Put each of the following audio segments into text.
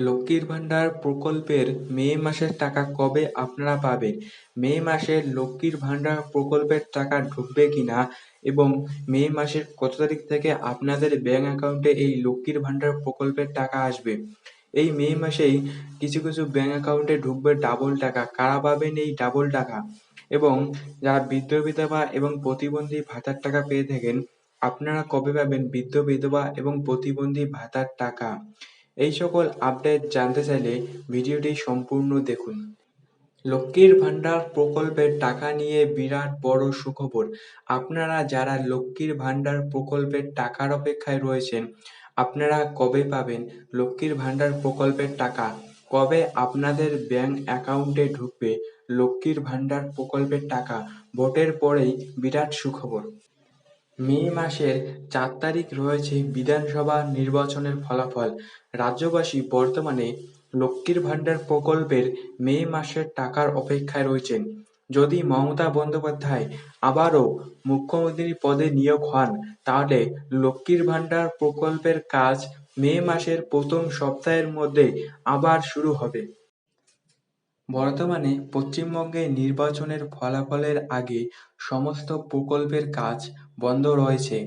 লক্ষ্মীর ভান্ডার প্রকল্পের মে মাসের টাকা কবে আপনারা পাবেন? মে মাসে লক্ষ্মীর ভান্ডার প্রকল্পের টাকা ঢুকবে কিনা এবং মে মাসের কত তারিখ থেকে আপনাদের ব্যাংক অ্যাকাউন্টে এই লক্ষ্মীর ভান্ডার প্রকল্পের টাকা আসবে? এই মে মাসেই কিছু কিছু ব্যাংক অ্যাকাউন্টে ঢুকবে ডাবল টাকা। কারা পাবেন এই ডাবল টাকা? এবং যারা বৃদ্ধ বিধবা এবং প্রতিবন্ধী ভাতার টাকা পেয়ে থাকেন, আপনারা কবে পাবেন বৃদ্ধ বিধবা এবং প্রতিবন্ধী ভাতার টাকা? এই সকল আপডেট জানতে চাইলে ভিডিওটি সম্পূর্ণ দেখুন। লক্ষ্মীর ভান্ডার প্রকল্পের টাকা নিয়ে বিরাট বড় সুখবর। আপনারা যারা লক্ষ্মীর ভান্ডার প্রকল্পের টাকার অপেক্ষায় রয়েছেন, আপনারা কবে পাবেন লক্ষ্মীর ভান্ডার প্রকল্পের টাকা? কবে আপনাদের ব্যাংক অ্যাকাউন্টে ঢুকবে লক্ষ্মীর ভান্ডার প্রকল্পের টাকা? ভোটের পরেই বিরাট সুখবর। মে মাসের ৪ তারিখ রয়েছে বিধানসভা নির্বাচনের ফলাফল। রাজ্যবাসী বর্তমানে লক্ষ্মীর ভান্ডার প্রকল্পের মে মাসের টাকার অপেক্ষায় রয়েছেন। যদি মমতা বন্দ্যোপাধ্যায় আবারও মুখ্যমন্ত্রী পদে নিয়োগ হন, তাহলে লক্ষ্মীর ভান্ডার প্রকল্পের কাজ মে মাসের প্রথম সপ্তাহের মধ্যে আবার শুরু হবে। বর্তমানে পশ্চিমবঙ্গে নির্বাচনের ফলাফলের আগে সমস্ত প্রকল্পের কাজ বন্ধ রয়েছে।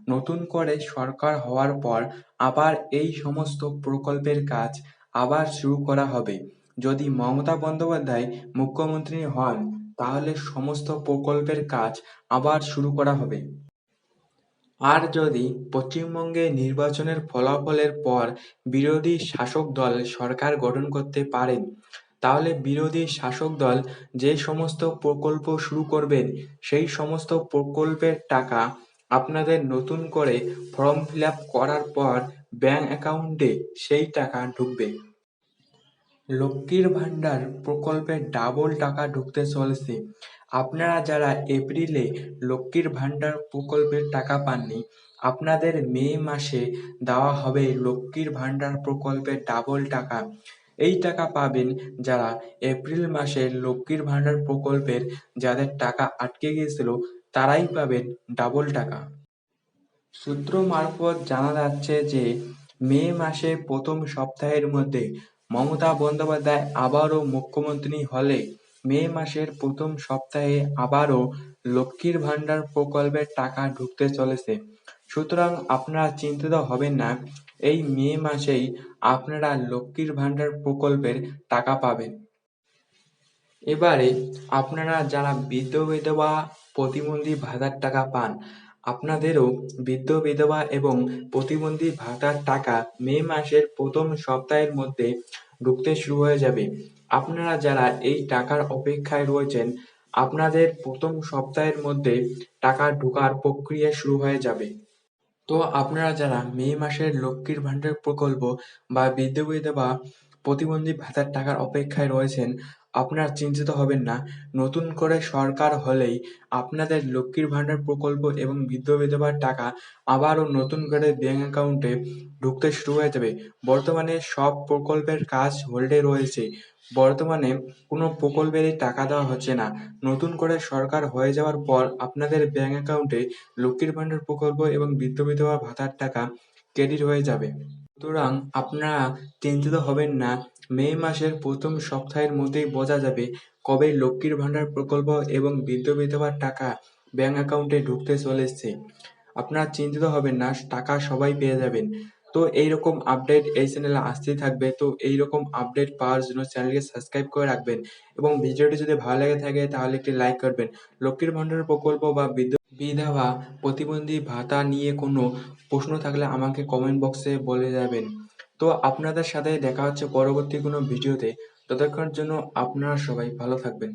নতুন করে সরকার হওয়ার পর আবার এই সমস্ত প্রকল্পের কাজ আবার শুরু করা হবে। যদি মমতা বন্দ্যোপাধ্যায় মুখ্যমন্ত্রী হন, তাহলে সমস্ত প্রকল্পের কাজ আবার শুরু করা হবে। আর যদি পশ্চিমবঙ্গে নির্বাচনের ফলাফলের পর বিরোধী শাসক দল সরকার গঠন করতে পারেন, তাহলে বিরোধী শাসক দল যে সমস্ত প্রকল্প শুরু করবেন, সেই সমস্ত প্রকল্পের টাকা আপনাদের নতুন করে ফর্ম ফিল আপ করার পর ব্যাংক অ্যাকাউন্টে সেই টাকা ঢুকবে। লক্ষ্মীর ভান্ডার প্রকল্পে ডাবল টাকা ঢুকতে চলেছে। আপনারা যারা এপ্রিলে লক্ষ্মীর ভান্ডার প্রকল্পের টাকা পাননি, আপনাদের মে মাসে দেওয়া হবে লক্ষ্মীর ভান্ডার প্রকল্পের ডাবল টাকা। এই টাকা পাবেন যারা এপ্রিল মাসে লক্ষ্মীর ভান্ডার প্রকল্পের যাদের টাকা আটকে গিয়েছিল, তারাই পাবেন ডাবল টাকা। সূত্র মারফত জানা যাচ্ছে যে মে মাসের প্রথম সপ্তাহের মধ্যে মমতা বন্দ্যোপাধ্যায় আবারও মুখ্যমন্ত্রী হলে মে মাসের প্রথম সপ্তাহে আবারও লক্ষ্মীর ভান্ডার প্রকল্পের টাকা ঢুকতে চলেছে। সুতরাং আপনারা চিন্তিত হবেন না, এই মে মাসেই আপনারা লক্ষ্মীর ভান্ডার প্রকল্পের টাকা পাবেন। এবারে আপনারা যারা বৃদ্ধ বিধবা প্রতিবন্ধী ভাতার টাকা পান, আপনাদেরও বৃদ্ধ বিধবা এবং প্রতিবন্ধী ভাতার টাকা মে মাসের প্রথম সপ্তাহের মধ্যে ঢুকতে শুরু হয়ে যাবে। আপনারা যারা এই টাকার অপেক্ষায় রয়েছেন, আপনাদের প্রথম সপ্তাহের মধ্যে টাকা ঢোকার প্রক্রিয়া শুরু হয়ে যাবে। তো আপনারা যারা মে মাসের লক্ষ্মীর ভান্ডার প্রকল্প বা বৃদ্ধ বিধবা প্রতিবন্ধী ভাতার টাকার অপেক্ষায় রয়েছেন, আপনারা চিন্তিত হবেন না। নতুন করে সরকার হলেই আপনাদের লক্ষ্মীর ভান্ডার প্রকল্প এবং বৃদ্ধ বিধবার টাকা আবারও নতুন করে ব্যাংক অ্যাকাউন্টে ঢুকতে শুরু হয়ে যাবে। বর্তমানে সব প্রকল্পের কাজ হোল্ডে রয়েছে। বর্তমানে কোনো প্রকল্পেরই টাকা দেওয়া হচ্ছে না। নতুন করে সরকার হয়ে যাওয়ার পর আপনাদের ব্যাংক অ্যাকাউন্টে লক্ষ্মীর ভান্ডার প্রকল্প এবং বৃদ্ধ বিধবা ভাতার টাকা ক্রেডিট হয়ে যাবে। সুতরাং আপনারা চিন্তিত হবেন না, মে মাসের প্রথম সপ্তাহের মধ্যেই বোঝা যাবে কবে লক্ষ্মীর ভান্ডার প্রকল্প এবং বৃদ্ধ বিধবার টাকা ব্যাংক অ্যাকাউন্টে ঢুকতে চলেছে। আপনারা চিন্তিত হবেন না, টাকা সবাই পেয়ে যাবেন। তো এইরকম আপডেট এই চ্যানেলে আসতেই থাকবে। তো এইরকম আপডেট পাওয়ার জন্য চ্যানেলকে সাবস্ক্রাইব করে রাখবেন এবং ভিডিওটি যদি ভালো লেগে থাকে তাহলে একটি লাইক করবেন। লক্ষ্মীর ভান্ডার প্রকল্প বা বৃদ্ধ বিধবা প্রতিবন্ধী ভাতা নিয়ে কোনো প্রশ্ন থাকলে আমাকে কমেন্ট বক্সে বলে যাবেন। তো আপনাদের সাথে দেখা হচ্ছে পরবর্তী কোনো ভিডিওতে। ততক্ষণের জন্য আপনারা সবাই ভালো থাকবেন।